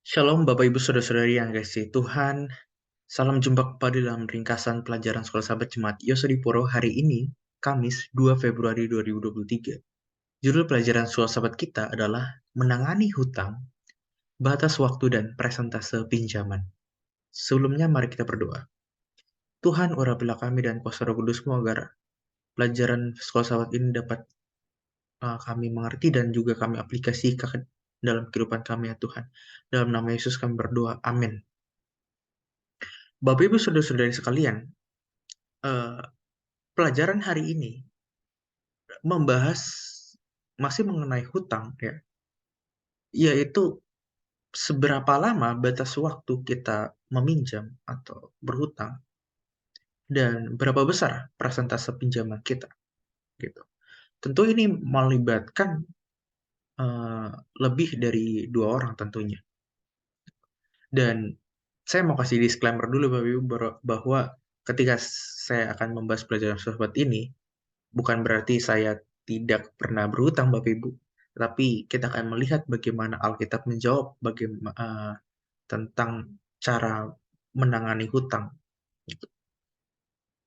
Shalom Bapak Ibu Saudara-saudari yang kasih Tuhan. Salam jumpa kembali dalam ringkasan pelajaran Sekolah Sahabat Jemaat Yosodipuro hari ini, Kamis 2 Februari 2023. Judul pelajaran Sekolah Sahabat kita adalah Menangani Hutang, Batas Waktu dan Presentase Pinjaman. Sebelumnya mari kita berdoa. Tuhan, urapilah kami dan kuasa Roh Kudus-Mu agar pelajaran Sekolah Sahabat ini dapat kami mengerti dan juga kami aplikasikan dalam kehidupan kami ya Tuhan. Dalam nama Yesus kami berdoa. Amin. Bapak Ibu Saudara-saudari sekalian, eh, pelajaran hari ini membahas masih mengenai hutang ya, yaitu seberapa lama batas waktu kita meminjam atau berhutang dan berapa besar persentase pinjaman kita gitu. Tentu ini melibatkan eh, lebih dari dua orang tentunya. Dan saya mau kasih disclaimer dulu Bapak Ibu bahwa ketika saya akan membahas pelajaran sahabat ini, bukan berarti saya tidak pernah berhutang, Bapak Ibu. Tapi kita akan melihat bagaimana Alkitab menjawab tentang cara menangani hutang.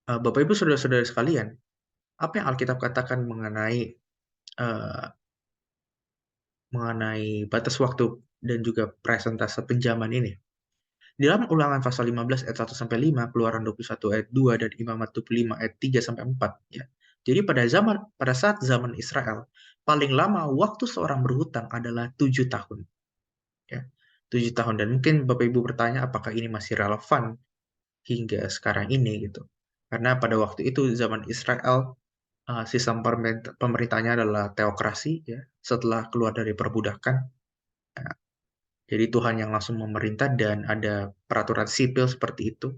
Bapak Ibu, saudara-saudara sekalian, apa yang Alkitab katakan eh, mengenai batas waktu dan juga presentase pinjaman ini? Di dalam Ulangan pasal 15 ayat 1 sampai 5, Keluaran 21 ayat 2 dan Imamat 25 ayat 3 sampai 4 ya. Jadi pada saat zaman Israel, paling lama waktu seorang berhutang adalah 7 tahun ya. 7 tahun dan mungkin Bapak Ibu bertanya apakah ini masih relevan hingga sekarang ini gitu. Karena pada waktu itu zaman Israel sistem pemerintahnya adalah teokrasi ya, setelah keluar dari perbudakan. Ya, jadi Tuhan yang langsung memerintah dan ada peraturan sipil seperti itu.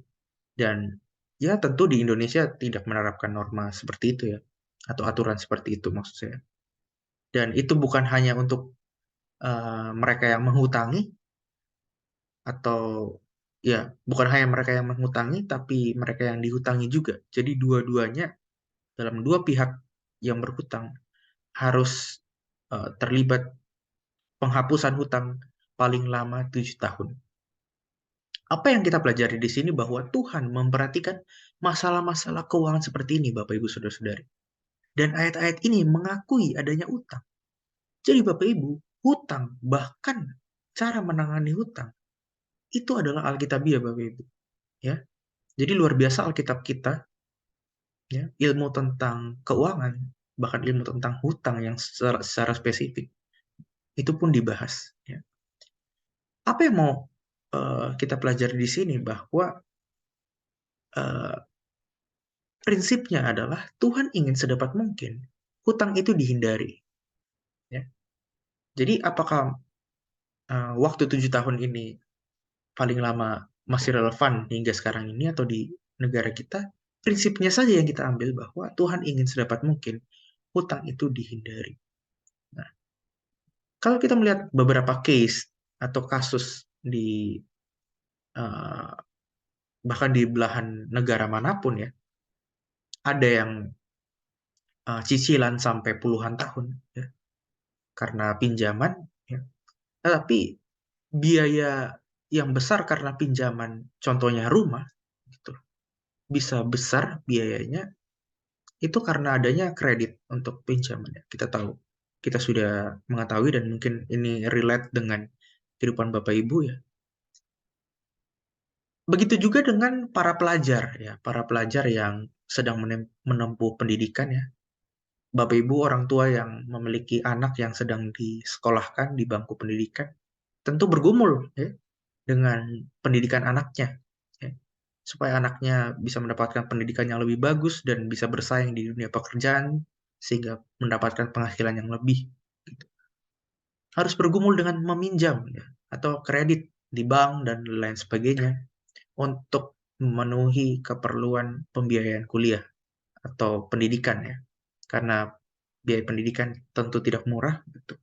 Dan ya tentu di Indonesia tidak menerapkan norma seperti itu ya, atau aturan seperti itu maksud saya. Dan itu bukan hanya untuk mereka yang menghutangi, atau ya bukan hanya mereka yang menghutangi, tapi mereka yang dihutangi juga. Jadi dua-duanya dalam dua pihak yang berhutang harus terlibat penghapusan hutang paling lama 7 tahun. Apa yang kita pelajari di sini bahwa Tuhan memperhatikan masalah-masalah keuangan seperti ini, Bapak Ibu Saudara-saudari. Dan ayat-ayat ini mengakui adanya utang. Jadi Bapak Ibu, hutang bahkan cara menangani hutang itu adalah Alkitabiah Bapak Ibu. Ya, jadi luar biasa Alkitab kita, ya, ilmu tentang keuangan, bahkan ilmu tentang hutang yang secara spesifik itu pun dibahas. Ya. Apa yang mau kita pelajari di sini bahwa eh, prinsipnya adalah Tuhan ingin sedapat mungkin hutang itu dihindari. Ya. Jadi apakah waktu 7 tahun ini paling lama masih relevan hingga sekarang ini atau di negara kita, prinsipnya saja yang kita ambil bahwa Tuhan ingin sedapat mungkin hutang itu dihindari. Nah, kalau kita melihat beberapa case atau kasus di eh, bahkan di belahan negara manapun ya, ada yang cicilan sampai puluhan tahun ya, karena pinjaman ya. Tetapi biaya yang besar karena pinjaman, contohnya rumah, gitu, bisa besar biayanya itu karena adanya kredit untuk pinjaman ya. Kita tahu, kita sudah mengetahui dan mungkin ini relate dengan kehidupan Bapak Ibu ya. Begitu juga dengan para pelajar ya, para pelajar yang sedang menempuh pendidikan ya. Bapak Ibu orang tua yang memiliki anak yang sedang disekolahkan di bangku pendidikan, tentu bergumul ya dengan pendidikan anaknya ya. Supaya anaknya bisa mendapatkan pendidikan yang lebih bagus dan bisa bersaing di dunia pekerjaan sehingga mendapatkan penghasilan yang lebih gitu. Harus bergumul dengan meminjam ya, atau kredit di bank dan lain sebagainya untuk memenuhi keperluan pembiayaan kuliah atau pendidikan ya. Karena biaya pendidikan tentu tidak murah gitu.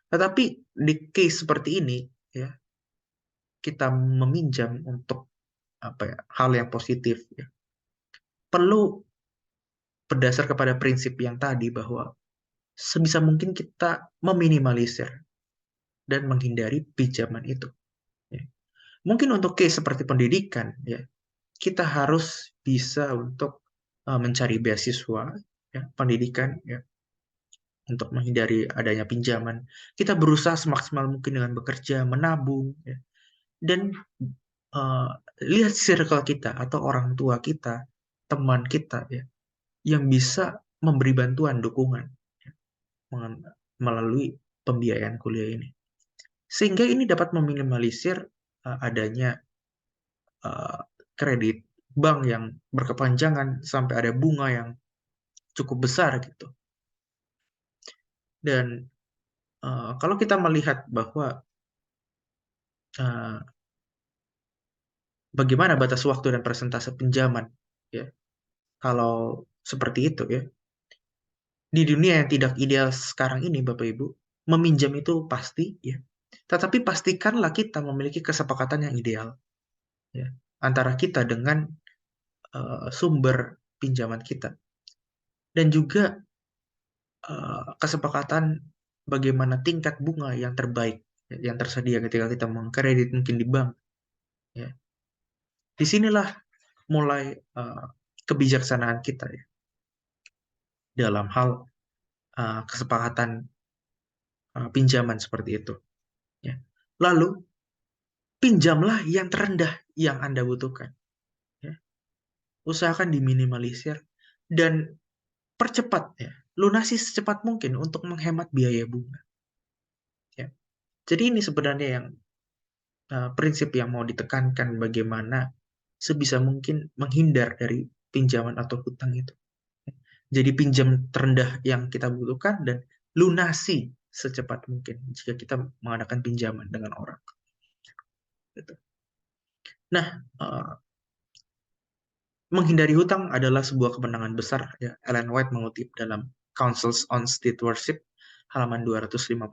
Tetapi di case seperti ini ya, kita meminjam untuk apa ya, hal yang positif ya. Perlu berdasar kepada prinsip yang tadi bahwa sebisa mungkin kita meminimalisir dan menghindari pinjaman itu. Ya. Mungkin untuk case seperti pendidikan, ya, kita harus bisa untuk mencari beasiswa, ya, pendidikan, ya, untuk menghindari adanya pinjaman. Kita berusaha semaksimal mungkin dengan bekerja, menabung, ya, dan uh, lihat circle kita atau orang tua kita, teman kita, ya, yang bisa memberi bantuan, dukungan, ya, melalui pembiayaan kuliah ini. Sehingga ini dapat meminimalisir adanya uh, kredit bank yang berkepanjangan sampai ada bunga yang cukup besar gitu. Dan kalau kita melihat bahwa uh, bagaimana batas waktu dan persentase pinjaman, ya, kalau seperti itu, ya, di dunia yang tidak ideal sekarang ini, Bapak Ibu, meminjam itu pasti, ya, tetapi pastikanlah kita memiliki kesepakatan yang ideal, ya, antara kita dengan sumber pinjaman kita, dan juga kesepakatan bagaimana tingkat bunga yang terbaik, ya, yang tersedia ketika kita mengkredit mungkin di bank, ya. Disinilah mulai kebijaksanaan kita, ya, dalam hal kesepakatan pinjaman seperti itu, ya. Lalu pinjamlah yang terendah yang Anda butuhkan, ya. Usahakan diminimalisir dan percepat, ya, lunasi secepat mungkin untuk menghemat biaya bunga, ya. Jadi ini sebenarnya yang prinsip yang mau ditekankan, bagaimana sebisa mungkin menghindar dari pinjaman atau hutang itu. Jadi pinjam terendah yang kita butuhkan dan lunasi secepat mungkin jika kita mengadakan pinjaman dengan orang. Gitu. Nah, menghindari hutang adalah sebuah kemenangan besar. Ya. Ellen White mengutip dalam Counsels on Stewardship halaman 257.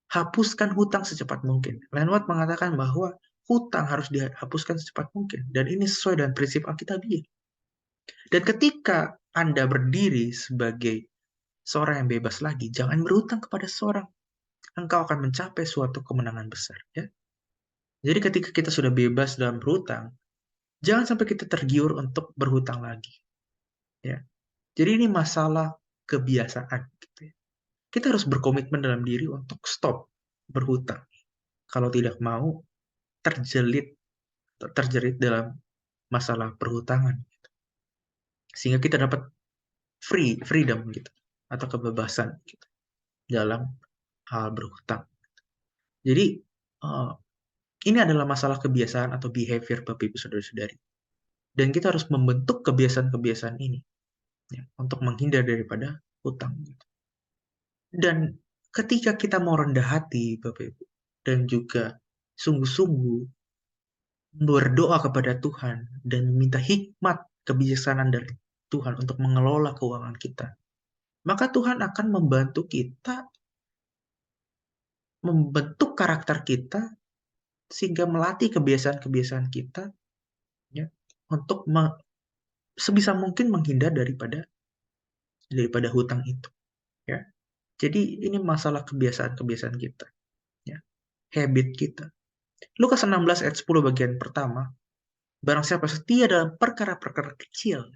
Hapuskan hutang secepat mungkin. Ellen White mengatakan bahwa hutang harus dihapuskan secepat mungkin. Dan ini sesuai dengan prinsip Alkitabiah. Dan ketika Anda berdiri sebagai seorang yang bebas lagi, jangan berhutang kepada seorang. Engkau akan mencapai suatu kemenangan besar. Ya. Jadi ketika kita sudah bebas dalam berhutang, jangan sampai kita tergiur untuk berhutang lagi. Ya. Jadi ini masalah kebiasaan. Gitu, ya. Kita harus berkomitmen dalam diri untuk stop berhutang. Kalau tidak mau terjerit dalam masalah perhutangan. Sehingga kita dapat freedom gitu, atau kebebasan gitu, dalam hal berhutang. Jadi ini adalah masalah kebiasaan atau behavior, Bapak Ibu Saudara-saudari. Dan kita harus membentuk kebiasaan-kebiasaan ini, ya, untuk menghindar daripada hutang. Gitu. Dan ketika kita mau rendah hati, Bapak Ibu, dan juga sungguh-sungguh berdoa kepada Tuhan dan meminta hikmat kebijaksanaan dari Tuhan untuk mengelola keuangan kita, maka Tuhan akan membantu kita membentuk karakter kita sehingga melatih kebiasaan-kebiasaan kita, ya, untuk sebisa mungkin menghindar daripada hutang itu, ya. Jadi ini masalah kebiasaan-kebiasaan kita, ya, habit kita. Lukas 16 ayat 10 bagian pertama, barang siapa setia dalam perkara-perkara kecil,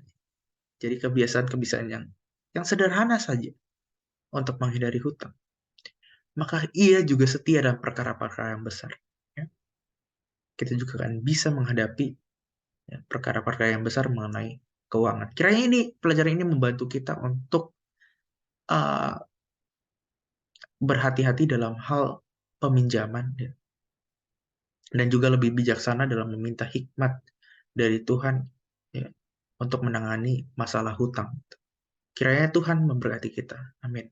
jadi kebiasaan-kebiasaan yang sederhana saja untuk menghindari hutang, maka ia juga setia dalam perkara-perkara yang besar. Ya. Kita juga akan bisa menghadapi, ya, perkara-perkara yang besar mengenai keuangan. Kiranya pelajaran ini membantu kita untuk uh, berhati-hati dalam hal peminjaman, ya, dan juga lebih bijaksana dalam meminta hikmat dari Tuhan, ya, untuk menangani masalah hutang. Kiranya Tuhan memberkati kita. Amin.